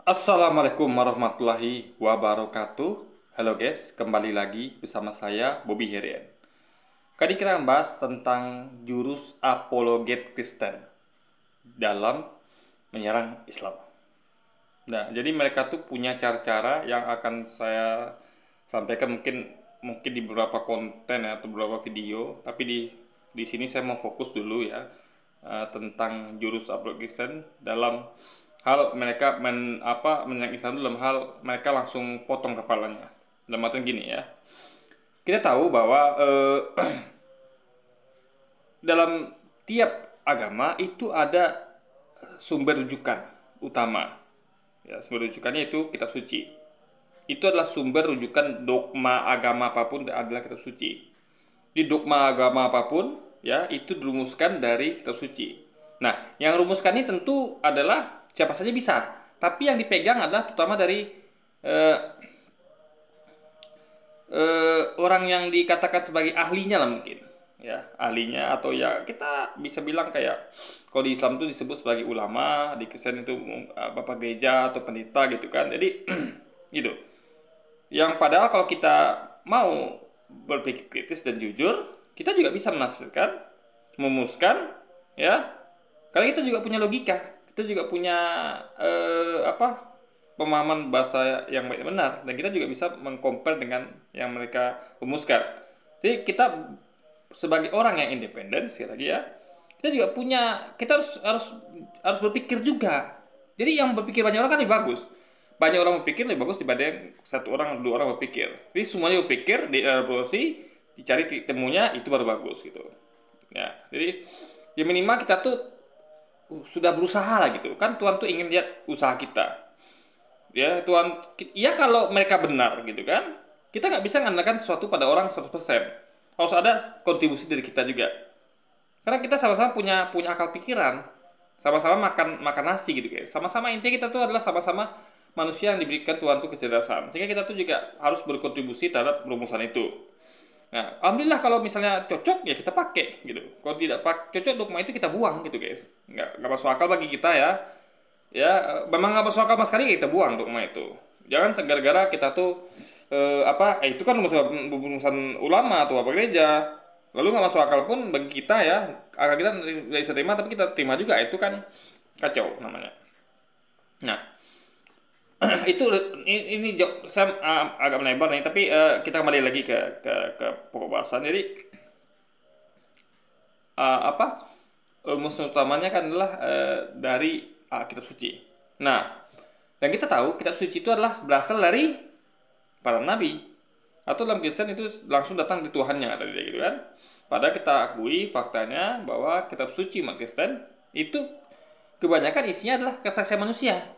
Assalamualaikum warahmatullahi wabarakatuh. Halo guys, kembali lagi bersama saya Bobby Herian. Kali kita membahas tentang jurus apologet Kristen dalam menyerang Islam. Nah, jadi mereka tuh punya cara-cara yang akan saya sampaikan mungkin di beberapa konten ya, atau beberapa video, tapi di sini saya mau fokus dulu ya, tentang jurus apologet Kristen dalam hal mereka menyerang Islam dalam hal mereka langsung potong kepalanya. Dalam artian gini ya, kita tahu bahwa dalam tiap agama itu ada sumber rujukan utama. Ya, sumber rujukannya itu kitab suci. Itu adalah sumber rujukan dogma agama apapun adalah kitab suci. Di dogma agama apapun ya itu dirumuskan dari kitab suci. Nah, yang rumuskan ini tentu adalah siapa saja bisa, tapi yang dipegang adalah terutama dari eh, orang yang dikatakan sebagai ahlinya lah mungkin, ya ahlinya, atau ya kita bisa bilang kayak kalau di Islam itu disebut sebagai ulama, di Kristen itu bapak gereja atau pendeta gitu kan. Jadi gitu. Yang padahal kalau kita mau berpikir kritis dan jujur, kita juga bisa menafsirkan, memutuskan, ya. Karena kita juga punya logika, kita juga punya pemahaman bahasa yang baik dan benar, dan kita juga bisa mengcompare dengan yang mereka rumuskan. Jadi kita sebagai orang yang independen, sekali lagi ya, kita juga punya, kita harus berpikir juga. Jadi yang berpikir banyak orang kan lebih bagus. Banyak orang berpikir lebih bagus dibanding satu orang dua orang berpikir. Jadi semuanya berpikir, dielaborasi, dicari temunya, itu baru bagus gitu. Ya, jadi ya minimal kita tuh sudah berusaha lah gitu. Kan Tuhan tuh ingin lihat usaha kita. Ya, Tuhan, ya kalau mereka benar gitu kan. Kita nggak bisa mengandalkan sesuatu pada orang 100%. Harus ada kontribusi dari kita juga. Karena kita sama-sama punya akal pikiran. Sama-sama makan makan nasi gitu guys. Sama-sama, intinya kita tuh adalah sama-sama manusia yang diberikan Tuhan tuh kecerdasan. Sehingga kita tuh juga harus berkontribusi terhadap rumusan itu. Nah, alhamdulillah kalau misalnya cocok ya kita pakai gitu. Kalau tidak cocok dogma itu kita buang gitu guys. Nggak masuk akal bagi kita ya. Ya, memang nggak masuk akal sama sekali kita buang dogma itu. Jangan segara-gara kita tuh itu kan rumusan ulama atau apa gereja. Lalu nggak masuk akal pun bagi kita ya. Akal kita tidak bisa terima tapi kita terima juga, itu kan kacau namanya. Nah, itu ini saya agak melebar nih, tapi kita kembali lagi ke pokok bahasan. Jadi rumus utamanya kan adalah dari kitab suci. Nah, dan kita tahu kitab suci itu adalah berasal dari para nabi, atau dalam Kristen itu langsung datang dari Tuhannya tadi gitu kan. Padahal kita akui faktanya bahwa kitab suci umat Kristen itu kebanyakan isinya adalah kesaksian manusia.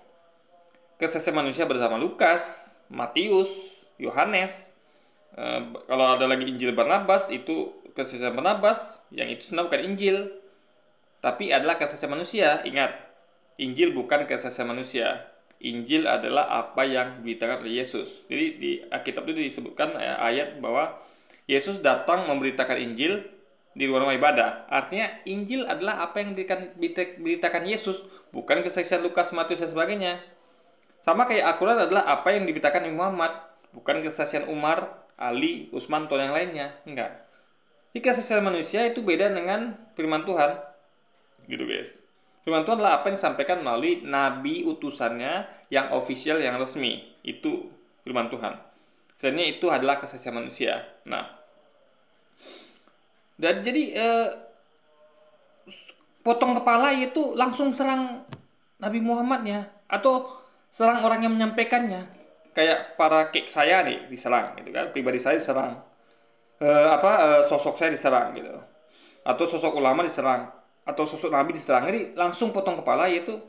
Kesaksian manusia bersama Lukas, Matius, Yohanes. Kalau ada lagi Injil Barnabas, itu kesaksian Barnabas, yang itu sebenarnya bukan Injil, tapi adalah kesaksian manusia. Ingat, Injil bukan kesaksian manusia. Injil adalah apa yang diberitakan oleh Yesus. Jadi di Alkitab itu disebutkan ayat bahwa Yesus datang memberitakan Injil di rumah ibadah. Artinya Injil adalah apa yang diberitakan Yesus, bukan kesaksian Lukas, Matius dan sebagainya. Sama kayak Al-Quran adalah apa yang diberitakan Muhammad, bukan kesaksian Umar, Ali, Utsman, atau yang lainnya. Enggak. Jadi kesaksian manusia itu beda dengan firman Tuhan. Gitu guys. Firman Tuhan adalah apa yang disampaikan melalui nabi utusannya yang official, yang resmi. Itu firman Tuhan. Selainnya itu adalah kesaksian manusia. Nah, dan jadi potong kepala itu langsung serang Nabi Muhammadnya, atau serang orang yang menyampaikannya. Kayak para kek saya nih diserang gitu kan, pribadi saya diserang, sosok saya diserang gitu, atau sosok ulama diserang, atau sosok nabi diserang. Jadi langsung potong kepala, yaitu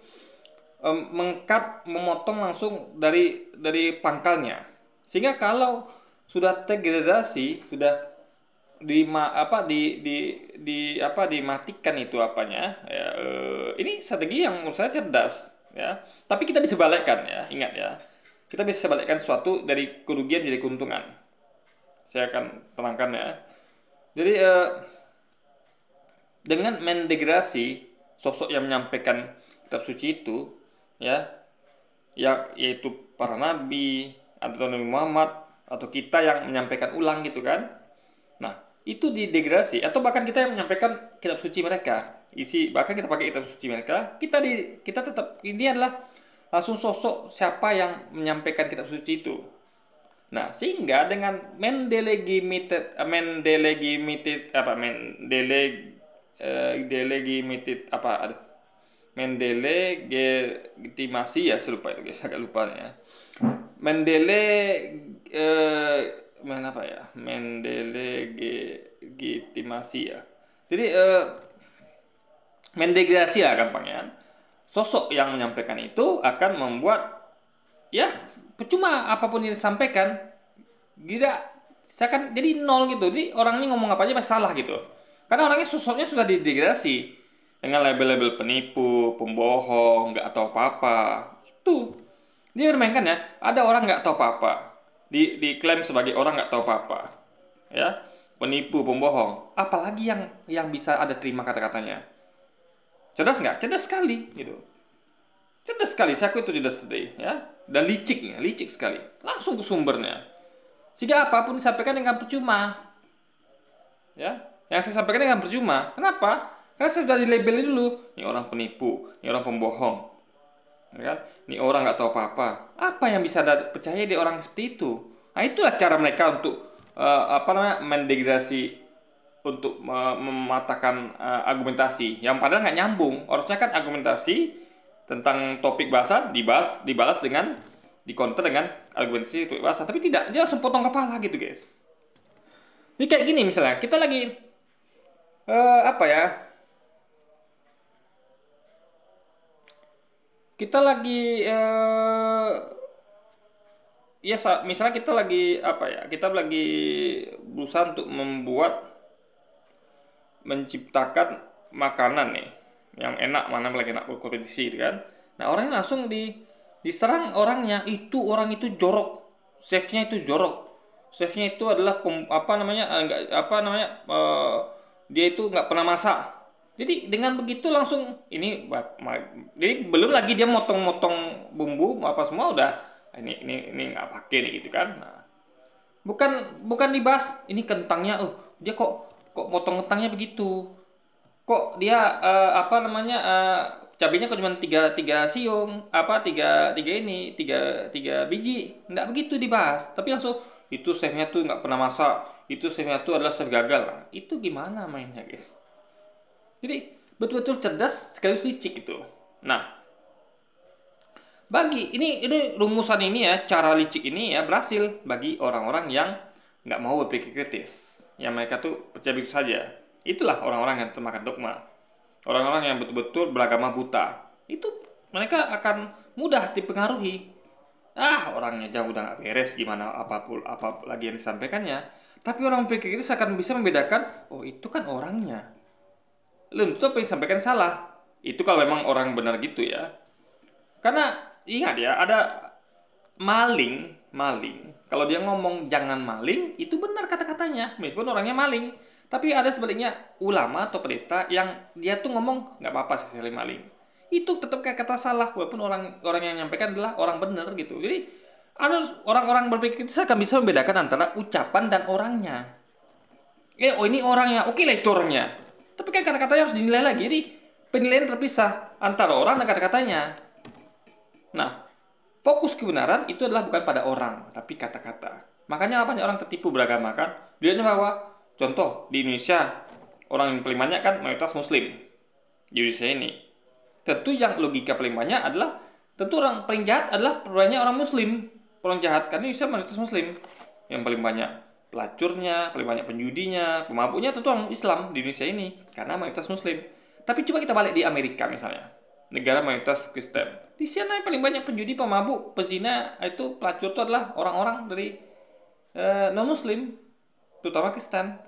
memotong langsung dari pangkalnya. Sehingga kalau sudah terdegradasi, sudah dimatikan itu apanya ya, ini strategi yang menurut saya cerdas ya, tapi kita bisa balikkan ya, ingat ya, kita bisa balikkan suatu dari kerugian jadi keuntungan. Saya akan terangkan ya. Jadi dengan mendegradasi sosok yang menyampaikan kitab suci itu ya, yaitu para nabi atau Nabi Muhammad atau kita yang menyampaikan ulang gitu kan. Nah, itu didegradasi atau bahkan kita yang menyampaikan kitab suci mereka. Bahkan kita pakai kitab suci mereka, kita tetap ini adalah langsung sosok siapa yang menyampaikan kitab suci itu. Nah, sehingga dengan mendelegitimasi ya, saya lupa itu guys, agak lupa ya. Mendelegitimasi ya. Jadi mendegradasi ya gampangnya. Sosok yang menyampaikan itu akan membuat ya percuma apapun yang disampaikan, tidak seakan jadi nol gitu. Jadi orang ini ngomong apa aja pasti salah gitu. Karena orangnya sosoknya sudah didegradasi dengan label-label penipu, pembohong, nggak tahu apa-apa. Itu dia bermainkan ya. Ada orang nggak tahu apa-apa, diklaim sebagai orang nggak tahu apa-apa, ya, penipu, pembohong. Apalagi yang bisa ada terima kata-katanya. Cerdas nggak? Cerdas sekali gitu. Cerdas sekali, saya aku itu cerdas sekali ya. Dan licik sekali. Langsung ke sumbernya. Sehingga apapun disampaikan dengan percuma. Ya, yang saya sampaikan dengan percuma. Kenapa? Karena saya sudah dilabeli dulu. Ini orang penipu, ini orang pembohong. Ya kan? Ini orang nggak tahu apa-apa. Apa yang bisa percaya di orang seperti itu? Nah, itulah cara mereka untuk mendegradasi, untuk mematahkan argumentasi yang padahal nggak nyambung. Harusnya kan argumentasi tentang topik bahasa dibalas dengan dikonter dengan argumentasi topik bahasa, tapi tidak, dia langsung potong kepala gitu guys. Ini kayak gini misalnya kita lagi kita lagi misalnya kita lagi berusaha untuk menciptakan makanan nih yang enak, mana lagi enak berkompetisi gitu kan. Nah, orangnya langsung diserang orangnya, orang itu jorok, chefnya itu jorok, chefnya itu adalah dia itu nggak pernah masak. Jadi dengan begitu langsung jadi belum lagi dia motong-motong bumbu apa semua udah ini nggak pakai nih gitu kan. Nah, bukan dibahas ini kentangnya, dia kok motong kentangnya begitu, kok dia cabenya kok cuma tiga siung, tiga biji, nggak begitu dibahas, tapi langsung itu chefnya tuh nggak pernah masak, itu chefnya tuh adalah chef gagal. Nah, itu gimana mainnya guys? Jadi betul-betul cerdas sekaligus licik gitu. Nah, ini rumusan ini ya, cara licik ini ya berhasil bagi orang-orang yang nggak mau berpikir kritis, yang mereka tuh percaya begitu saja. Itulah orang-orang yang termakan dogma, orang-orang yang betul-betul beragama buta. Itu mereka akan mudah dipengaruhi. Orangnya jauh udah nggak beres, gimana apa lagi yang disampaikannya. Tapi orang berpikir kritis akan bisa membedakan, oh itu kan orangnya, belum tentu apa yang disampaikan salah. Itu kalau memang orang benar gitu ya. Karena ingat ya, ada maling. Kalau dia ngomong jangan maling, itu benar kata-katanya, meskipun orangnya maling. Tapi ada sebaliknya ulama atau pendeta yang dia tuh ngomong nggak apa-apa sekali maling. Itu tetap kayak kata salah, walaupun orang yang menyampaikan adalah orang benar gitu. Jadi ada orang-orang berpikir itu akan bisa membedakan antara ucapan dan orangnya. Ini orangnya, oke lah itu orangnya. Tapi kan kata-katanya harus dinilai lagi. Jadi penilaian terpisah antara orang dan kata-katanya. Nah, fokus kebenaran itu adalah bukan pada orang, tapi kata-kata. Makanya banyak orang tertipu beragama kan. Dilihatnya bahwa, contoh di Indonesia, orang yang paling banyak kan mayoritas Muslim di Indonesia ini. Tentu yang logika paling banyak adalah, tentu orang paling jahat adalah banyak orang Muslim. Orang jahat kan Indonesia mayoritas Muslim. Yang paling banyak pelacurnya, paling banyak penjudinya, pemabuknya tentu orang Islam di Indonesia ini, karena mayoritas Muslim. Tapi coba kita balik di Amerika misalnya, negara mayoritas Kristen. Di sana yang paling banyak penjudi, pemabuk, pezina, itu pelacur itu adalah orang-orang dari non-Muslim, terutama Kristen.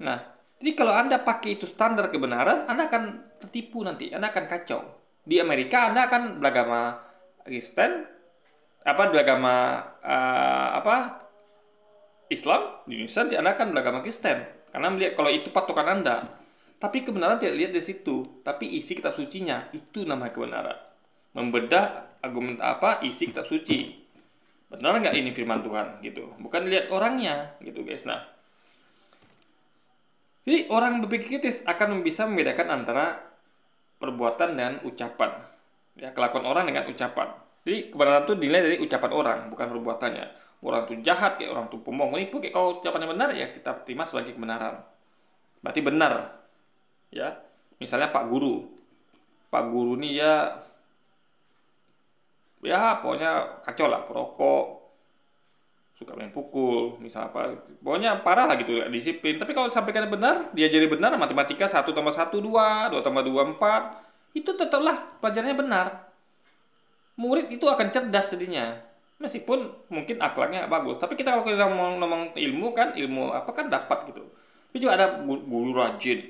Nah, jadi kalau Anda pakai itu standar kebenaran, Anda akan tertipu nanti, Anda akan kacau. Di Amerika Anda akan beragama Kristen, Islam. Di Indonesia Anda akan beragama Kristen, karena melihat kalau itu patokan Anda. Tapi kebenaran tidak lihat di situ, tapi isi kitab sucinya, itu namanya kebenaran. membedah argumen isi kitab suci. Benar nggak ini firman Tuhan gitu. Bukan lihat orangnya gitu guys. Nah, jadi orang berpikir kritis akan bisa membedakan antara perbuatan dan ucapan. Ya, kelakuan orang dengan ucapan. Jadi kebenaran itu dinilai dari ucapan orang, bukan perbuatannya. Orang itu jahat, kayak orang itu pembohong, menipu, kayak kalau ucapannya benar ya kita terima sebagai kebenaran. Berarti benar. Ya. Misalnya Pak Guru. Pak Guru ini ya pokoknya kacau lah, perokok, suka main pukul, misal apa, pokoknya parah lah gitu, disiplin. Tapi kalau sampaikan benar, dia jadi benar, matematika 1+1 2, 2+2 4, itu tetaplah pelajarannya benar. Murid itu akan cerdas jadinya, meskipun mungkin akhlaknya bagus. Tapi kita kalau kita ngomong ilmu kan, ilmu apa kan dapat gitu. Tapi juga ada guru rajin,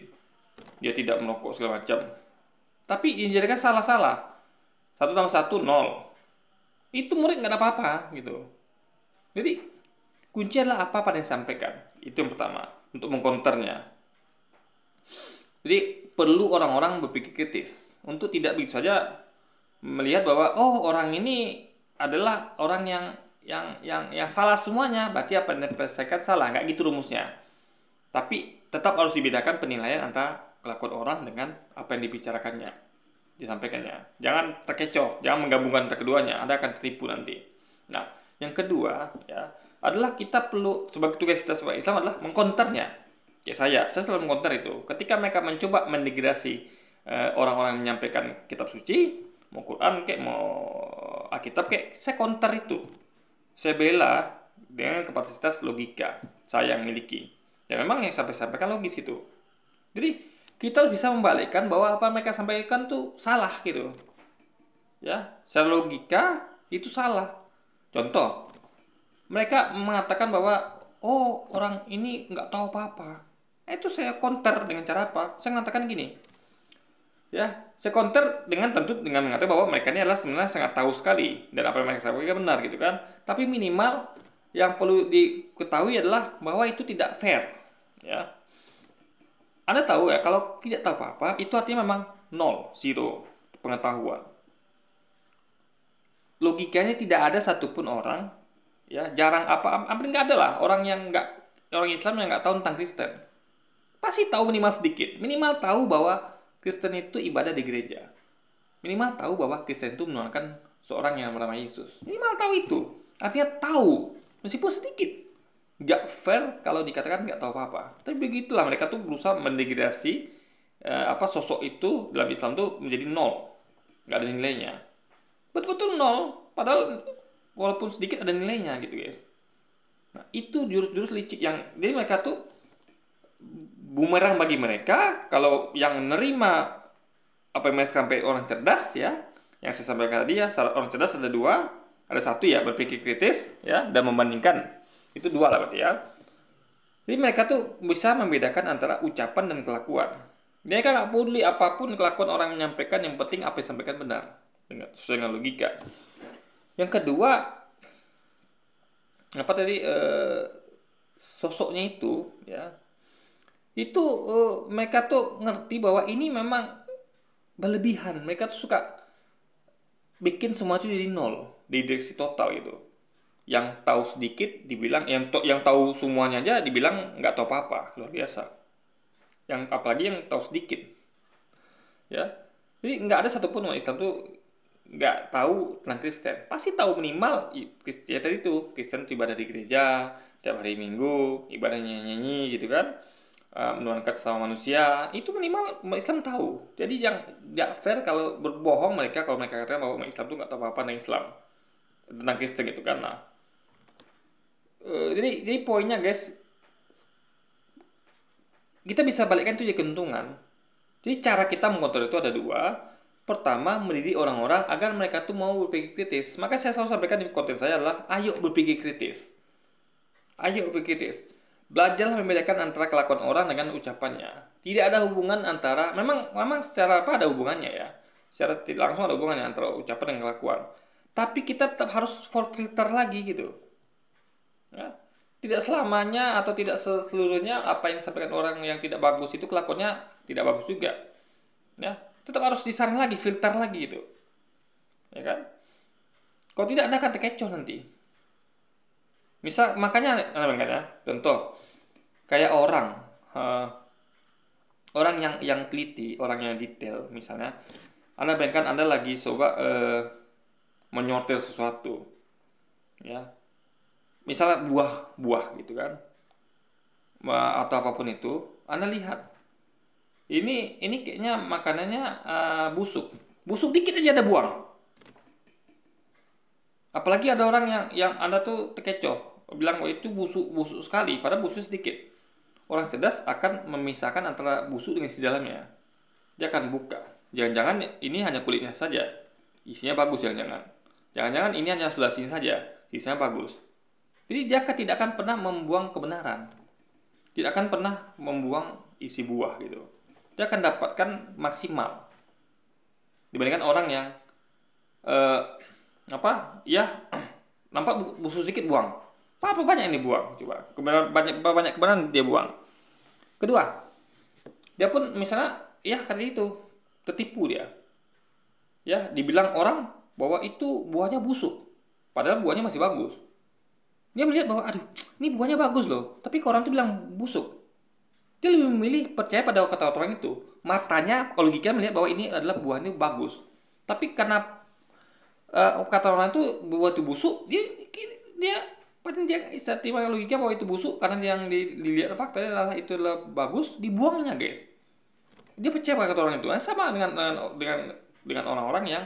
dia tidak merokok segala macam. Tapi dijadikan salah-salah, 1+1 0, itu murid nggak ada apa-apa gitu. Jadi kunci adalah apa yang disampaikan. Itu yang pertama untuk mengkonternya. Jadi perlu orang-orang berpikir kritis untuk tidak begitu saja melihat bahwa oh orang ini adalah orang yang salah semuanya, berarti apa yang disampaikan salah. Nggak gitu rumusnya. Tapi tetap harus dibedakan penilaian antara kelakuan orang dengan apa yang dibicarakannya, disampaikannya. Jangan terkecoh, jangan menggabungkan antara keduanya. Anda akan tertipu nanti. Nah, yang kedua ya adalah kita perlu, sebagai tugas kita sebagai Islam adalah mengkonternya. Kayak saya selalu mengkonter itu. Ketika mereka mencoba mendegradasi orang-orang yang menyampaikan kitab suci, mau Quran kayak mau Alkitab kayak, saya konter itu. Saya bela dengan kapasitas logika saya yang miliki. Dan memang yang sampai sampaikan logis itu. Jadi kita bisa membalikkan bahwa apa mereka sampaikan tuh salah gitu. Ya, secara logika itu salah. Contoh, mereka mengatakan bahwa oh orang ini nggak tahu apa-apa. Itu saya counter dengan cara apa? Saya mengatakan gini, ya, saya counter dengan mengatakan bahwa mereka ini adalah sebenarnya sangat tahu sekali dan apa yang mereka sampaikan benar gitu kan. Tapi minimal yang perlu diketahui adalah bahwa itu tidak fair. Ya, Anda tahu ya kalau tidak tahu apa-apa itu artinya memang 0 pengetahuan. Logikanya tidak ada satupun orang, ya jarang hampir nggak ada lah orang Islam yang nggak tahu tentang Kristen. Pasti tahu minimal sedikit, minimal tahu bahwa Kristen itu ibadah di gereja, minimal tahu bahwa Kristen itu menuhankan seorang yang bernama Yesus, minimal tahu itu. Artinya tahu, meskipun sedikit. Nggak fair kalau dikatakan nggak tahu apa-apa. Tapi begitulah mereka tuh berusaha mendegradasi sosok itu dalam Islam tuh menjadi 0, nggak ada nilainya. Betul-betul 0, padahal walaupun sedikit ada nilainya gitu guys. Nah itu jurus-jurus licik yang jadi mereka tuh bumerang bagi mereka. Kalau yang nerima apa yang mereka sampaikan orang cerdas ya, yang saya sampaikan tadi ya, orang cerdas ada dua, ada satu ya berpikir kritis ya dan membandingkan, itu dua lah berarti ya. Jadi mereka tuh bisa membedakan antara ucapan dan kelakuan. Mereka nggak peduli apapun kelakuan orang yang menyampaikan, yang penting apa yang disampaikan benar sesuai dengan logika. Yang kedua, apa tadi sosoknya itu, ya, itu mereka tuh ngerti bahwa ini memang berlebihan. Mereka tuh suka bikin semua itu jadi 0, dideteksi total gitu. Yang tahu sedikit dibilang, yang tahu semuanya aja dibilang nggak tahu apa-apa, luar biasa. Yang apalagi yang tahu sedikit, ya. Jadi nggak ada satupun umat Islam tuh nggak tahu tentang Kristen. Pasti tahu minimal ya tadi itu Kristen ibadah di gereja tiap hari Minggu, ibadahnya nyanyi gitu kan, menuhankan sama manusia, itu minimal umat Islam tahu. Jadi yang nggak fair kalau berbohong mereka kalau mereka katakan bahwa umat Islam tuh nggak tahu apa-apa tentang Islam, tentang Kristen gitu kan. Nah, jadi poinnya guys, kita bisa balikkan itu jadi keuntungan. Jadi cara kita mengkontrol itu ada dua. Pertama, mendidik orang-orang agar mereka tuh mau berpikir kritis. Maka saya selalu sampaikan di konten saya adalah, ayo berpikir kritis. Ayo berpikir kritis. Belajarlah membedakan antara kelakuan orang dengan ucapannya. Tidak ada hubungan antara, memang secara apa ada hubungannya ya. Secara tidak langsung ada hubungannya antara ucapan dan kelakuan. Tapi kita tetap harus filter lagi gitu. Ya. Tidak selamanya atau tidak seluruhnya apa yang disampaikan orang yang tidak bagus itu kelakuannya tidak bagus juga. Ya. Tetap harus disaring lagi, filter lagi gitu. ya kan? Kalau tidak Anda akan terkecoh nanti. Misal makanya ya, contoh kayak orang yang teliti, orang yang detail, misalnya Anda bayangkan Anda lagi coba menyortir sesuatu, ya, misalnya buah gitu kan, atau apapun itu, Anda lihat ini kayaknya makanannya busuk dikit aja ada buang. Apalagi ada orang yang Anda tuh terkecoh, bilang oh itu busuk sekali, padahal busuk sedikit. Orang cerdas akan memisahkan antara busuk dengan isi dalamnya. Dia akan buka. Jangan-jangan ini hanya kulitnya saja, isinya bagus jangan-jangan. Jangan-jangan ini hanya sebelah sini saja, isinya bagus. Jadi dia tidak akan pernah membuang kebenaran. Tidak akan pernah membuang isi buah gitu. Dia akan dapatkan maksimal dibandingkan orang yang nampak busuk sedikit buang. Apa banyak ini buang? Coba banyak kebenaran dia buang. Kedua, dia pun misalnya ya karena itu tertipu dia. Ya, dibilang orang bahwa itu buahnya busuk, padahal buahnya masih bagus. Dia melihat bahwa aduh, ini buahnya bagus loh, tapi orang itu bilang busuk. Dia lebih memilih percaya pada kata orang itu. Matanya, kalau logika melihat bahwa ini adalah buahnya bagus. Tapi karena kata orang itu buah itu busuk, padahal dia terima logika bahwa itu busuk karena yang dilihat faktanya adalah itu adalah bagus, dibuangnya guys. Dia percaya pada kata orang itu. Sama dengan orang-orang yang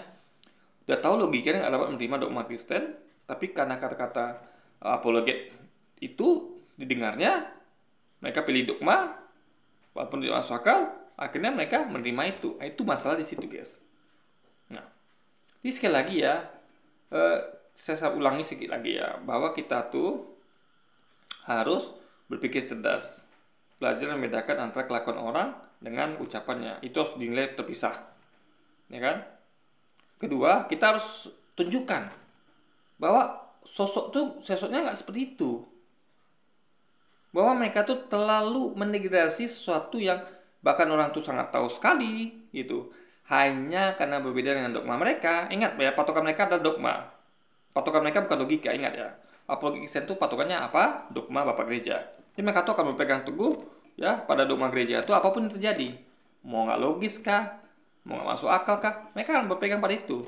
udah tahu logikanya nggak dapat menerima dogma Kristen, tapi karena kata-kata apologet itu didengarnya, mereka pilih dogma, walaupun tidak masuk akal, akhirnya mereka menerima itu. Itu masalah di situ guys. Nah, jadi sekali lagi ya, saya ulangi sedikit lagi ya, bahwa kita tuh harus berpikir cerdas, belajar membedakan antara kelakuan orang dengan ucapannya. Itu harus dinilai terpisah, ya kan? Kedua, kita harus tunjukkan bahwa sosoknya nggak seperti itu, bahwa mereka tuh terlalu mendegradasi sesuatu yang bahkan orang tuh sangat tahu sekali gitu, hanya karena berbeda dengan dogma mereka. Ingat ya, patokan mereka adalah dogma. Patokan mereka bukan logika, ingat ya. Apologi Kristen itu patokannya apa? Dogma Bapak Gereja. Jadi mereka tuh akan berpegang teguh ya pada dogma gereja itu apapun yang terjadi. Mau nggak logis kah? Mau nggak masuk akal kah? Mereka akan berpegang pada itu.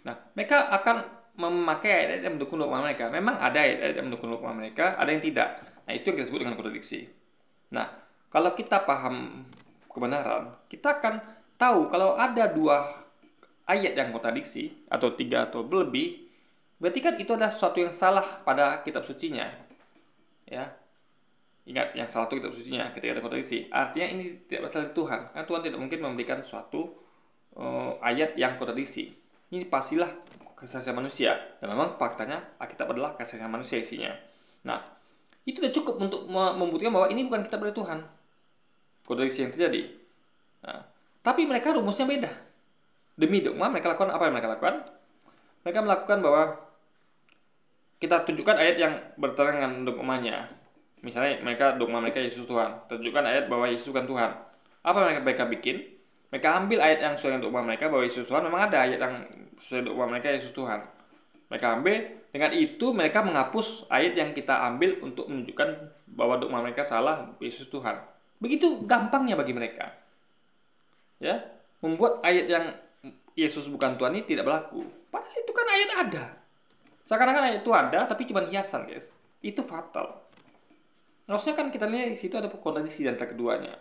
Nah, mereka akan memakai ayat-ayat yang mendukung dogma mereka. Memang ada ayat-ayat yang mendukung dogma mereka, ada yang tidak. Nah, itu yang kita sebut dengan kontradiksi. Nah, kalau kita paham kebenaran, kita akan tahu kalau ada dua ayat yang kontradiksi, atau tiga atau lebih, berarti kan itu adalah sesuatu yang salah pada kitab sucinya. Ya. Ingat, yang salah itu kitab sucinya ketika ada kontradiksi. Artinya ini tidak berasal dari Tuhan. Karena Tuhan tidak mungkin memberikan suatu ayat yang kontradiksi. Ini pastilah kesaksian manusia. Dan memang faktanya Alkitab adalah kesaksian manusia isinya. Nah, itu sudah cukup untuk membuktikan bahwa ini bukan kitab dari Tuhan. Kontradiksi yang terjadi. Nah, tapi mereka rumusnya beda. Demi dogma mereka lakukan apa yang mereka lakukan? Mereka melakukan bahwa kita tunjukkan ayat yang bertentangan dengan dogmanya. Misalnya dogma mereka Yesus Tuhan. Tunjukkan ayat bahwa Yesus bukan Tuhan. Apa yang mereka bikin? Mereka ambil ayat yang sesuai dengan dogma mereka bahwa Yesus Tuhan. Memang ada ayat yang sesuai dogma mereka Yesus Tuhan. Mereka ambil, dengan itu mereka menghapus ayat yang kita ambil untuk menunjukkan bahwa dogma mereka salah, Yesus Tuhan. Begitu gampangnya bagi mereka. Ya, membuat ayat yang Yesus bukan Tuhan ini tidak berlaku. Padahal itu kan ayat ada. Seakan-akan ayat itu ada, tapi cuma hiasan, guys. Itu fatal. Harusnya kan kita lihat di situ ada kontradiksi antara keduanya.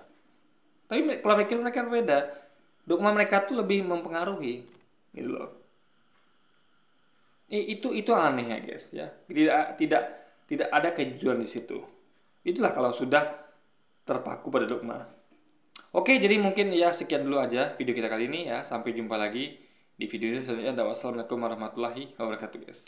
Tapi pola pikir mereka berbeda. Dogma mereka tuh lebih mempengaruhi, gitu loh. Itu anehnya, guys. Ya, tidak ada kejujuran di situ. Itulah kalau sudah terpaku pada dogma. Oke, jadi mungkin ya sekian dulu aja video kita kali ini ya. Sampai jumpa lagi di video selanjutnya. Wassalamualaikum warahmatullahi wabarakatuh, guys.